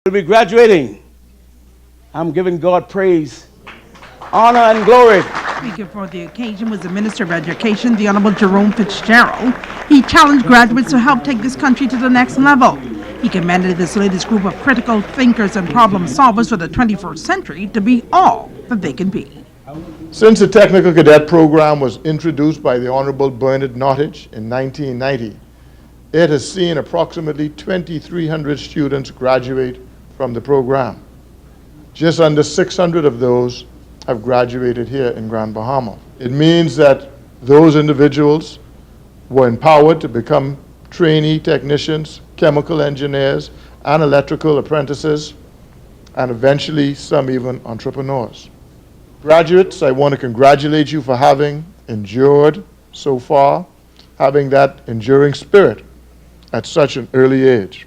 To be graduating, I'm giving God praise, honor, and glory. Speaking for the occasion was the Minister of Education, the Honorable Jerome Fitzgerald. He challenged graduates to help take this country to the next level. He commended this latest group of critical thinkers and problem solvers for the 21st century to be all that they can be. Since the Technical Cadet Program was introduced by the Honorable Bernard Nottage in 1990, it has seen approximately 2,300 students graduate from the program. Just under 600 of those have graduated here in Grand Bahama. It means that those individuals were empowered to become trainee technicians, chemical engineers, and electrical apprentices, and eventually some even entrepreneurs. Graduates, I want to congratulate you for having endured so far, having that enduring spirit at such an early age.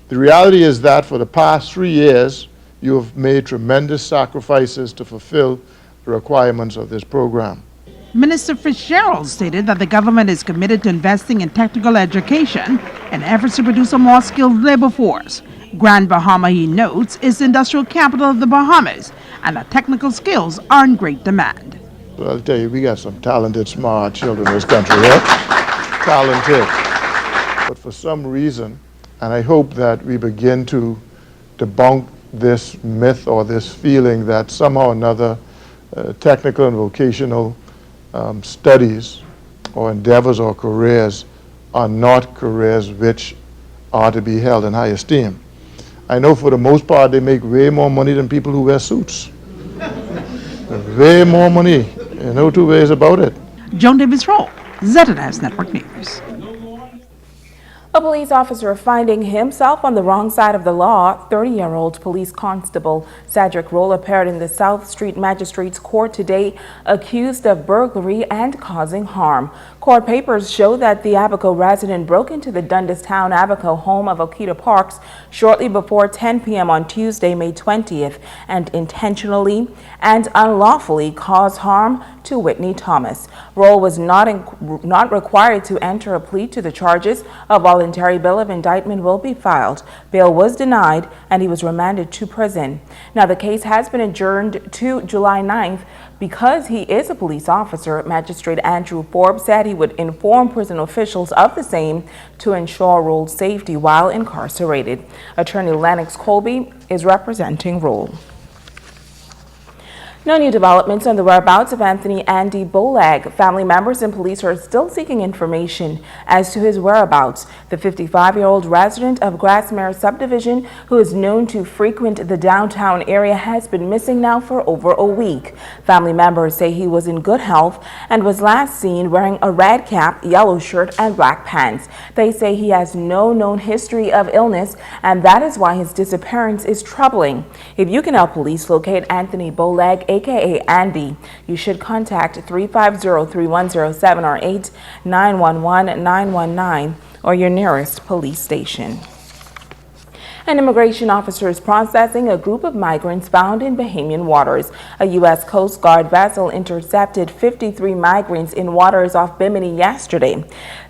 The reality is that for the past 3 years, you have made tremendous sacrifices to fulfill the requirements of this program. Minister Fitzgerald stated that the government is committed to investing in technical education and efforts to produce a more skilled labor force. Grand Bahama, he notes, is the industrial capital of the Bahamas, and that technical skills are in great demand. Well, I'll tell you, we got some talented, smart children in this country, right? Talented. But for some reason, and I hope that we begin to debunk this myth or this feeling that somehow or another technical and vocational studies or endeavors or careers are not careers which are to be held in high esteem. I know for the most part they make way more money than people who wear suits. Way more money, no two ways about it. Joan Davis-Roll, ZNS Network News. A police officer finding himself on the wrong side of the law, 30-year-old police constable Cedric Roll appeared in the South Street Magistrates Court today, accused of burglary and causing harm. Court papers show that the Abaco resident broke into the Dundastown Abaco home of Okita Parks shortly before 10 p.m. on Tuesday, May 20th, and intentionally and unlawfully caused harm to Whitney Thomas. Roll was not required to enter a plea to the charges. A voluntary bill of indictment will be filed. Bail was denied and he was remanded to prison. Now the case has been adjourned to July 9th. Because he is a police officer, Magistrate Andrew Forbes said he would inform prison officials of the same to ensure Roll's safety while incarcerated. Attorney Lennox Colby is representing Roll. No new developments on the whereabouts of Anthony Andy Bolag. Family members and police are still seeking information as to his whereabouts. The 55-year-old resident of Grassmere subdivision, who is known to frequent the downtown area, has been missing now for over a week. Family members say he was in good health and was last seen wearing a red cap, yellow shirt, and black pants. They say he has no known history of illness, and that is why his disappearance is troubling. If you can help police locate Anthony Bolag, aka Andy, you should contact 350-3107 or 8-911-919 or your nearest police station. An immigration officer is processing a group of migrants found in Bahamian waters. A U.S. Coast Guard vessel intercepted 53 migrants in waters off Bimini yesterday.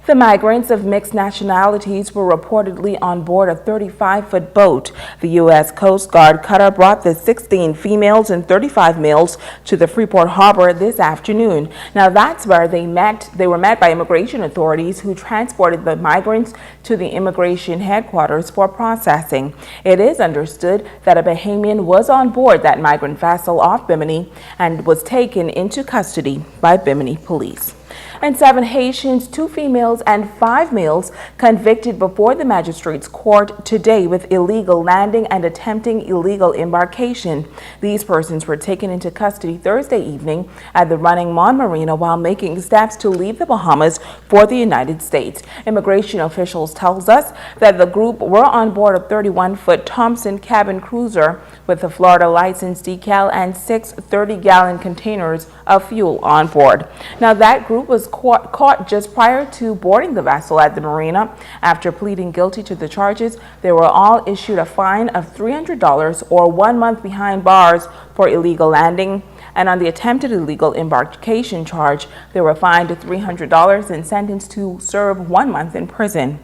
The migrants of mixed nationalities were reportedly on board a 35-foot boat. The U.S. Coast Guard cutter brought the 16 females and 35 males to the Freeport harbor this afternoon. Now that's where they were met by immigration authorities who transported the migrants to the immigration headquarters for processing. It is understood that a Bahamian was on board that migrant vessel off Bimini and was taken into custody by Bimini police. And 7 Haitians, 2 females, and 5 males convicted before the magistrate's court today with illegal landing and attempting illegal embarkation. These persons were taken into custody Thursday evening at the Running Mon Marina while making steps to leave the Bahamas for the United States. Immigration officials tells us that the group were on board a 31-foot Thompson cabin cruiser with a Florida license decal and 6 30-gallon containers of fuel on board. Now that group was caught just prior to boarding the vessel at the marina. After pleading guilty to the charges, they were all issued a fine of $300 or 1 month behind bars for illegal landing. And on the attempted illegal embarkation charge, they were fined $300 and sentenced to serve 1 month in prison.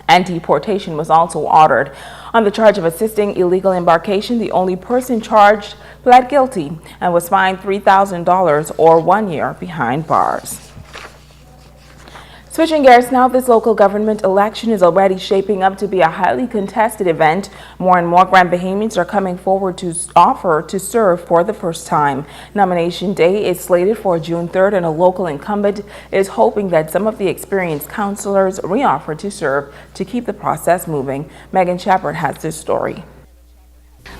and deportation was also ordered. On the charge of assisting illegal embarkation, the only person charged pled guilty and was fined $3,000 or 1 year behind bars. Switching gears now, this local government election is already shaping up to be a highly contested event. More and more Grand Bahamians are coming forward to offer to serve for the first time. Nomination day is slated for June 3rd, and a local incumbent is hoping that some of the experienced councilors reoffer to serve to keep the process moving. Megan Shepard has this story.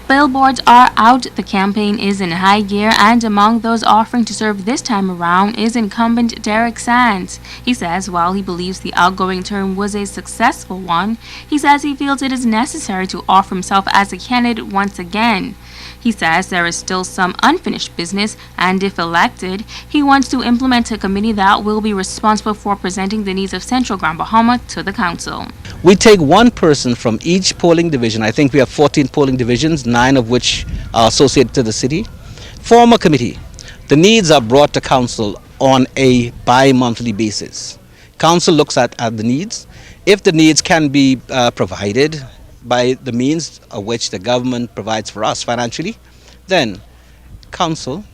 Billboards are out, the campaign is in high gear, and among those offering to serve this time around is incumbent Derek Sands. He says while he believes the outgoing term was a successful one, he says he feels it is necessary to offer himself as a candidate once again. He says there is still some unfinished business, and if elected, he wants to implement a committee that will be responsible for presenting the needs of Central Grand Bahama to the council. We take one person from each polling division. I think we have 14 polling divisions, 9 of which are associated to the city. Form a committee. The needs are brought to council on a bi-monthly basis. Council looks at the needs. If the needs can be provided by the means of which the government provides for us financially, then council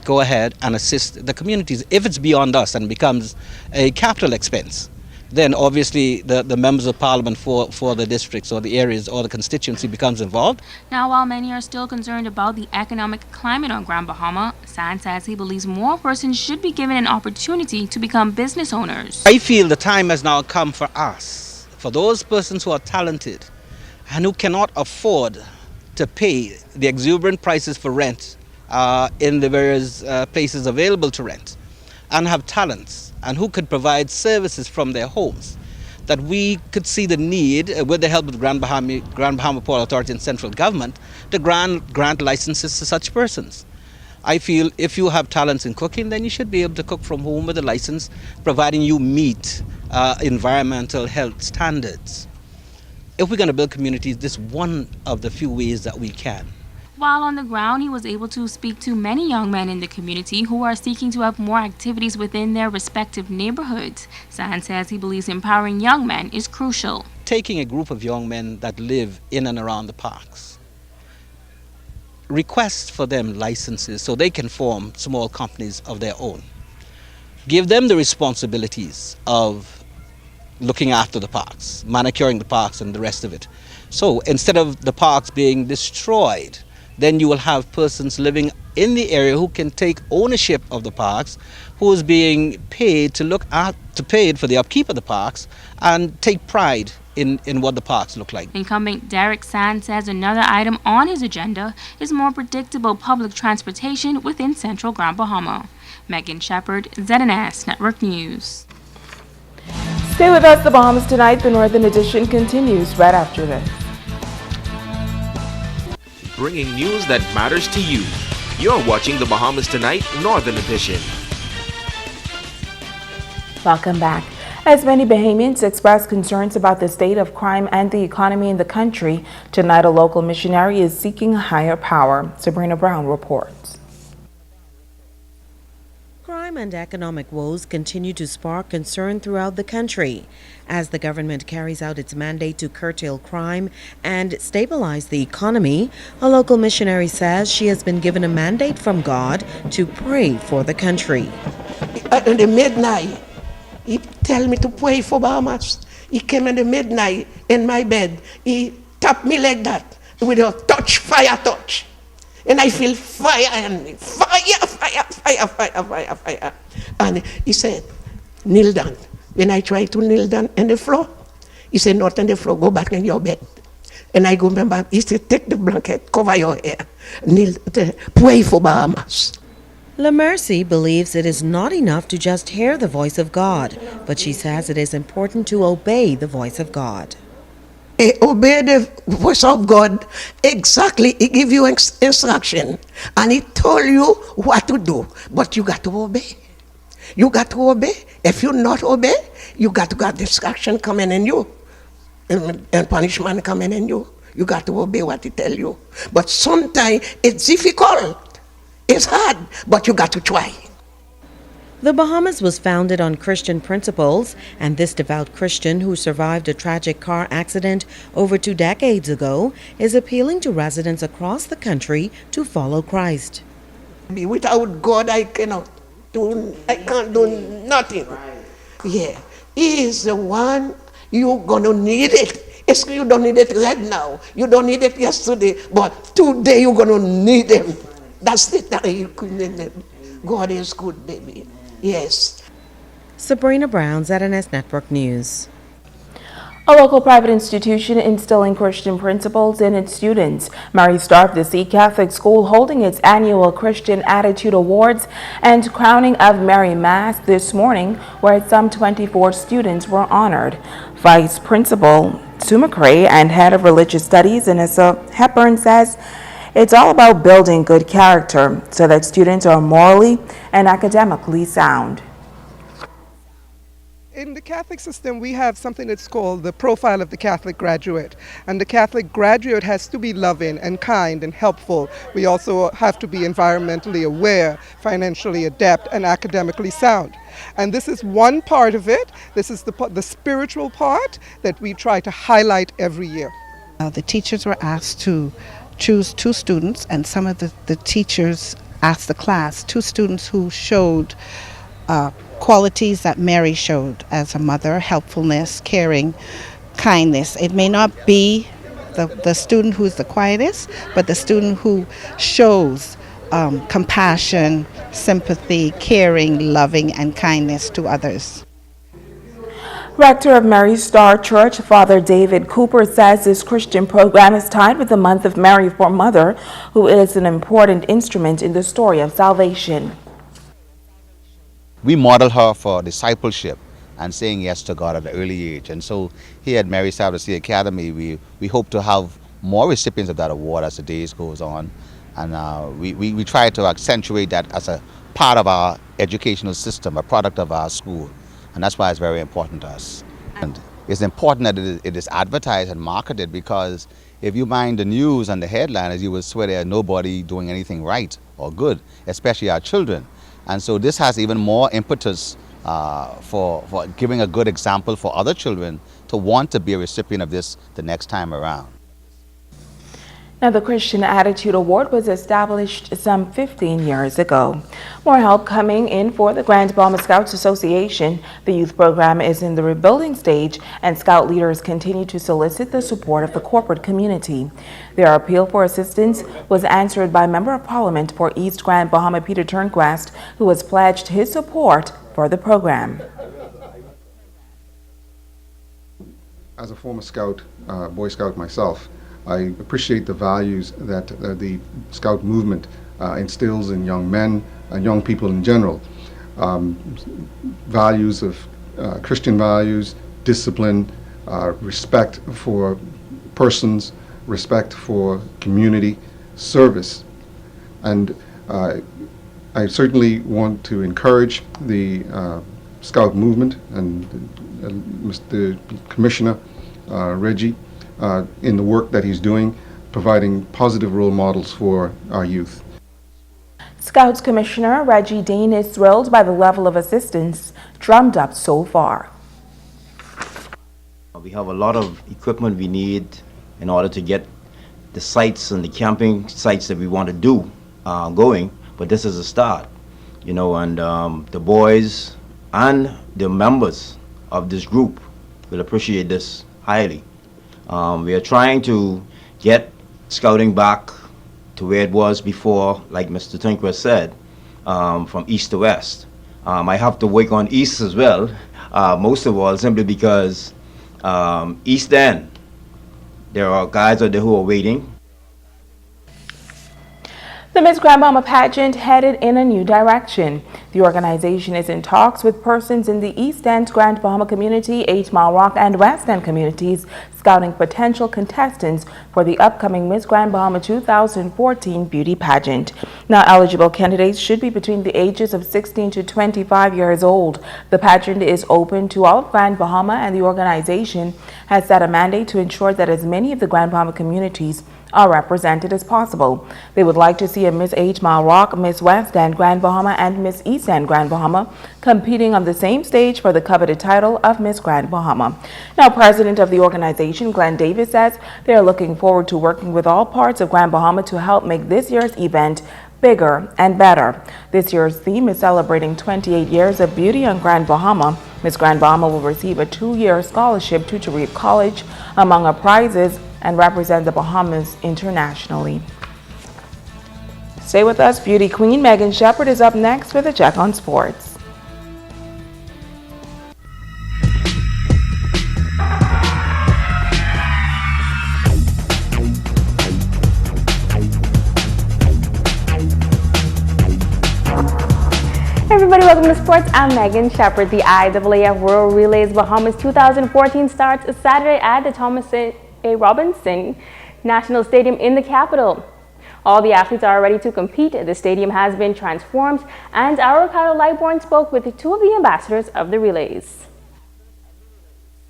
go ahead and assist the communities. If it's beyond us and becomes a capital expense, then obviously the members of parliament for the districts or the areas or the constituency becomes involved. Now, while many are still concerned about the economic climate on Grand Bahama, San says he believes more persons should be given an opportunity to become business owners. I feel the time has now come for us, for those persons who are talented and who cannot afford to pay the exuberant prices for rent in the various places available to rent, and have talents, and who could provide services from their homes, that we could see the need, with the help of the Grand Bahama Port Authority and central government, to grant licenses to such persons. I feel if you have talents in cooking, then you should be able to cook from home with a license, providing you meet environmental health standards. If we're going to build communities, this is one of the few ways that we can. While on the ground, he was able to speak to many young men in the community who are seeking to have more activities within their respective neighborhoods. San says he believes empowering young men is crucial. Taking a group of young men that live in and around the parks, request for them licenses so they can form small companies of their own. Give them the responsibilities of looking after the parks, manicuring the parks and the rest of it. So instead of the parks being destroyed, then you will have persons living in the area who can take ownership of the parks, who is being paid to paid for the upkeep of the parks and take pride in what the parks look like. Incumbent Derek Sand says another item on his agenda is more predictable public transportation within Central Grand Bahama. Megan Shepard, ZNS Network News. Stay with us, the Bahamas Tonight. The Northern Edition continues right after this. Bringing news that matters to you. You're watching the Bahamas Tonight Northern Edition. Welcome back. As many Bahamians express concerns about the state of crime and the economy in the country, tonight a local missionary is seeking a higher power. Sabrina Brown reports. Crime and economic woes continue to spark concern throughout the country. As the government carries out its mandate to curtail crime and stabilize the economy, a local missionary says she has been given a mandate from God to pray for the country. At the midnight, he tell me to pray for Bahamas. He came in the midnight in my bed. He tapped me like that with a touch, fire touch. And I feel fire and fire. And he said, kneel down. When I try to kneel down on the floor, he said, not on the floor, go back in your bed. And I go remember, he said, take the blanket, cover your hair, kneel, pray for Bahamas. La Mercy believes it is not enough to just hear the voice of God, but she says it is important to obey the voice of God. Obey the voice of God exactly. He give you instruction and he told you what to do, but you got to obey. You got to obey. If you not obey, you got to get distraction coming in you and punishment coming in you. You got to obey what he tell you. But sometimes it's difficult. It's hard, but you got to try. The Bahamas was founded on Christian principles, and this devout Christian who survived a tragic car accident over 2 decades ago is appealing to residents across the country to follow Christ. Without God, I can't do nothing. Yeah, He is the one you're gonna need it. You don't need it right now. You don't need it yesterday, but today you're gonna need Him. That's the time you could need Him. God is good, baby. Yes. Sabrina Brown, ZNS Network News. A local private institution instilling Christian principles in its students. Mary Star of the Sea Catholic School holding its annual Christian Attitude Awards and crowning of Mary Mass this morning, where some 24 students were honored. Vice Principal Sumakray and Head of Religious Studies Inessa Hepburn says it's all about building good character so that students are morally and academically sound. In the Catholic system, we have something that's called the profile of the Catholic graduate. And the Catholic graduate has to be loving and kind and helpful. We also have to be environmentally aware, financially adept, and academically sound. And this is one part of it. This is the spiritual part that we try to highlight every year. The teachers were asked to choose 2 students, and some of the teachers asked the class, 2 students who showed qualities that Mary showed as a mother: helpfulness, caring, kindness. It may not be the student who's the quietest, but the student who shows compassion, sympathy, caring, loving, and kindness to others. Rector of Mary Star Church, Father David Cooper, says this Christian program is tied with the month of Mary for Mother, who is an important instrument in the story of salvation. We model her for discipleship and saying yes to God at an early age. And so here at Mary Star of the Sea Academy, we hope to have more recipients of that award as the days goes on. And we try to accentuate that as a part of our educational system, a product of our school. And that's why it's very important to us. And it's important that it is advertised and marketed, because if you mind the news and the headlines, you will swear there's nobody doing anything right or good, especially our children. And so this has even more impetus for giving a good example for other children to want to be a recipient of this the next time around. Now, the Christian Attitude Award was established some 15 years ago. More help coming in for the Grand Bahama Scouts Association. The youth program is in the rebuilding stage, and Scout leaders continue to solicit the support of the corporate community. Their appeal for assistance was answered by Member of Parliament for East Grand Bahama Peter Turnquest, who has pledged his support for the program. As a former Scout, Boy Scout myself, I appreciate the values that the Scout movement instills in young men and young people in general. Values of Christian values, discipline, respect for persons, respect for community, service. And I certainly want to encourage the Scout movement and Mr. Commissioner Reggie in the work that he's doing, providing positive role models for our youth. Scouts Commissioner Reggie Dean is thrilled by the level of assistance drummed up so far. We have a lot of equipment we need in order to get the sites and the camping sites that we want to do going, but this is a start, you know, and the boys and the members of this group will appreciate this highly. We are trying to get scouting back to where it was before, like Mr. Turnquest said, from east to west. I have to work on east as well, most of all, simply because east end, there are guys out there who are waiting. The Miss Grand Bahama pageant headed in a new direction. The organization is in talks with persons in the East End, Grand Bahama community, 8 Mile Rock, and West End communities, scouting potential contestants for the upcoming Miss Grand Bahama 2014 beauty pageant. Now, eligible candidates should be between the ages of 16 to 25 years old. The pageant is open to all of Grand Bahama, and the organization has set a mandate to ensure that as many of the Grand Bahama communities are represented as possible. They would like to see a Miss 8 Mile Rock, Miss West and Grand Bahama, and Miss East and Grand Bahama competing on the same stage for the coveted title of Miss Grand Bahama. Now, president of the organization, Glenn Davis, says they are looking forward to working with all parts of Grand Bahama to help make this year's event bigger and better. This year's theme is celebrating 28 years of beauty on Grand Bahama. Miss Grand Bahama will receive a 2-year scholarship to Tarif College, among her prizes, and represent the Bahamas internationally. Stay with us. Beauty queen Megan Shepherd is up next with a check on sports. Everybody, welcome to sports. I'm Megan Shepherd. The IAAF World Relays Bahamas 2014 starts Saturday at the Thomas A. Robinson National Stadium in the capital. All the athletes are ready to compete. The stadium has been transformed, and our Ricardo Lightborn spoke with 2 of the ambassadors of the relays.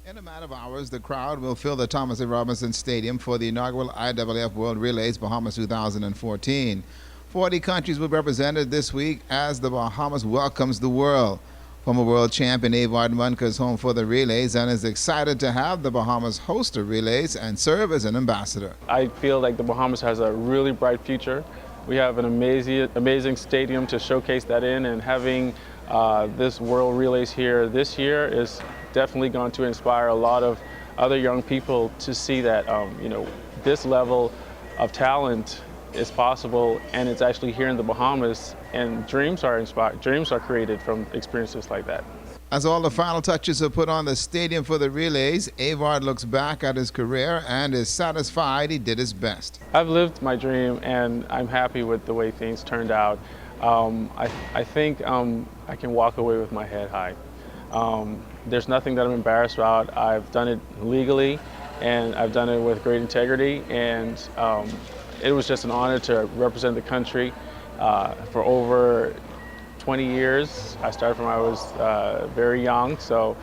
In a matter of hours, the crowd will fill the Thomas A. Robinson Stadium for the inaugural IAAF World Relays Bahamas 2014. 40 countries will be represented this week as the Bahamas welcomes the world. Former world champion Avard Munker is home for the relays and is excited to have the Bahamas host the relays and serve as an ambassador. I feel like the Bahamas has a really bright future. We have an amazing stadium to showcase that in, and having this World Relays here this year is definitely going to inspire a lot of other young people to see that this level of talent is possible, and it's actually here in the Bahamas, and dreams are inspired, dreams are created from experiences like that. As all the final touches are put on the stadium for the relays, Avard looks back at his career and is satisfied he did his best. I've lived my dream, and I'm happy with the way things turned out. I think I can walk away with my head high. There's nothing that I'm embarrassed about. I've done it legally, and I've done it with great integrity, and it was just an honor to represent the country for over 20 years. I started from when I was very young, so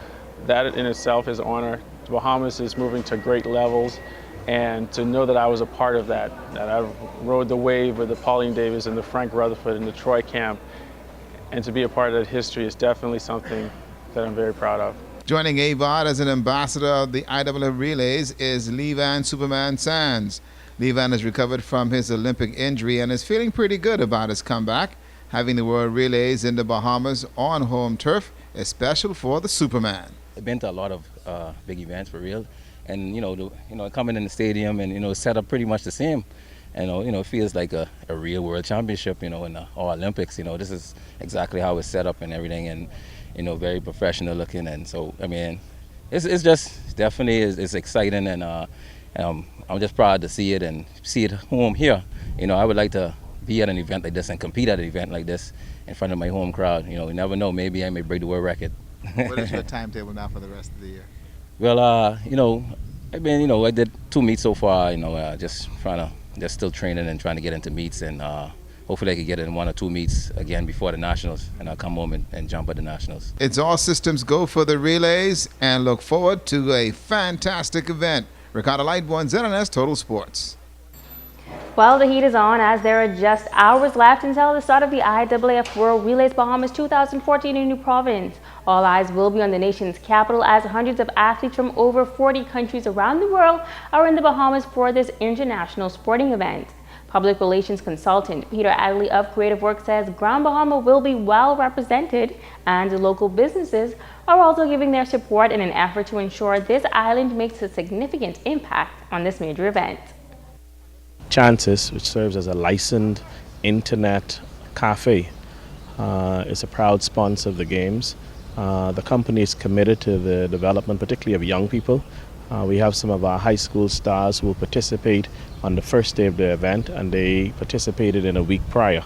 that in itself is an honor. The Bahamas is moving to great levels, and to know that I was a part of that I rode the wave with the Pauline Davis and the Frank Rutherford and the Troy Camp, and to be a part of that history is definitely something that I'm very proud of. Joining Avard as an ambassador of the IAAF Relays is Levan Superman Sands. Levan has recovered from his Olympic injury and is feeling pretty good about his comeback. Having the World Relays in the Bahamas on home turf is special for the Superman. I've been to a lot of big events for real, and coming in the stadium and set up pretty much the same. And it feels like a real world championship. In the Olympics. This is exactly how it's set up and everything, and very professional looking. And so it's just definitely is exciting, and I'm just proud to see it and see it home here. I would like to be at an event like this and compete at an event like this in front of my home crowd. You never know, maybe I may break the world record. What is your timetable now for the rest of the year? Well, I've been, I did 2 meets so far, just still training and trying to get into meets, and hopefully I could get in 1 or 2 meets again before the Nationals, and I'll come home and jump at the Nationals. It's all systems go for the relays, and look forward to a fantastic event. Ricardo Lightborn, ZNS Total Sports. Well, the heat is on as there are just hours left until the start of the IAAF World Relays Bahamas 2014 in New Providence. All eyes will be on the nation's capital as hundreds of athletes from over 40 countries around the world are in the Bahamas for this international sporting event. Public relations consultant Peter Adley of Creative Work says Grand Bahama will be well represented, and local businesses are also giving their support in an effort to ensure this island makes a significant impact on this major event. Chances, which serves as a licensed internet cafe, is a proud sponsor of the games. The company is committed to the development, particularly of young people. We have some of our high school stars who will participate on the first day of the event, and they participated in a week prior.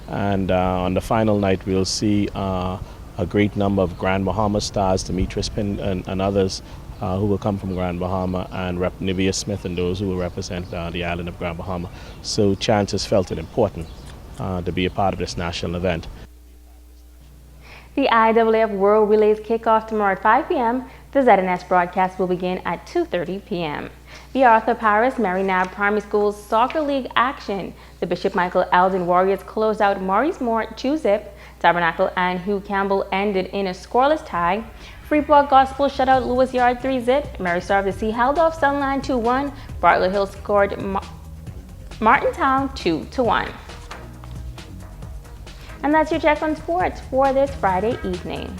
And on the final night, we'll see a great number of Grand Bahama stars, Demetrius Pin and others who will come from Grand Bahama, and Nivea Smith and those who will represent the island of Grand Bahama. So Chances felt it important to be a part of this national event. The IAAF World Relays kick off tomorrow at 5 p.m. The ZNS broadcast will begin at 2:30 p.m. The Arthur Paris Mary Nab Primary School's Soccer League action. The Bishop Michael Eldon Warriors closed out Maurice Moore 2-zip. Tabernacle and Hugh Campbell ended in a scoreless tie. Freeport Gospel shut out Lewis Yard 3-zip. Mary Star of the Sea held off Sunline 2-1. Bartlett Hill scored Martintown 2-1. And that's your check on sports for this Friday evening.